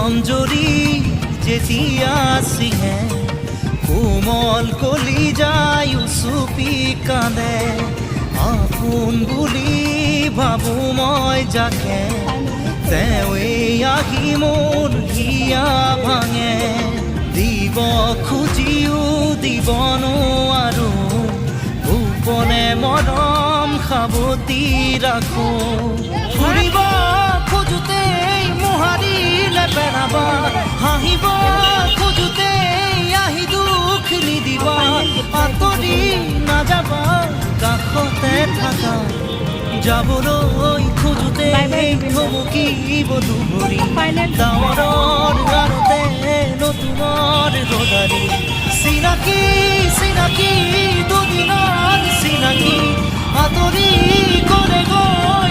অঞ্জলি যেতিয়া চিঙে কোমল কলি যায় উচুপি কান্দে আপোন বুলি ভাবো মই যাকে তেৱেই আহি মোৰ হিয়া ভাঙে দিব খুজিও দিব নোৱাৰো গোপনে মৰম সাৱটি ৰাখো ফুৰিব খোজোতেই মোহাৰিলে পেৰাবা হাঁহিব খোজোতেই আহি দুখ নিদিবা আঁতৰি নাযাবা কাষতে থাকা যাবলৈ খোজোতে থমকিব দুবৰি ডাৱৰৰ গানতে নতুনৰ ৰদাৰি চিনাকি চিনাকি দুদিনৰ চিনাকি আঁতৰি গ'লে গৈ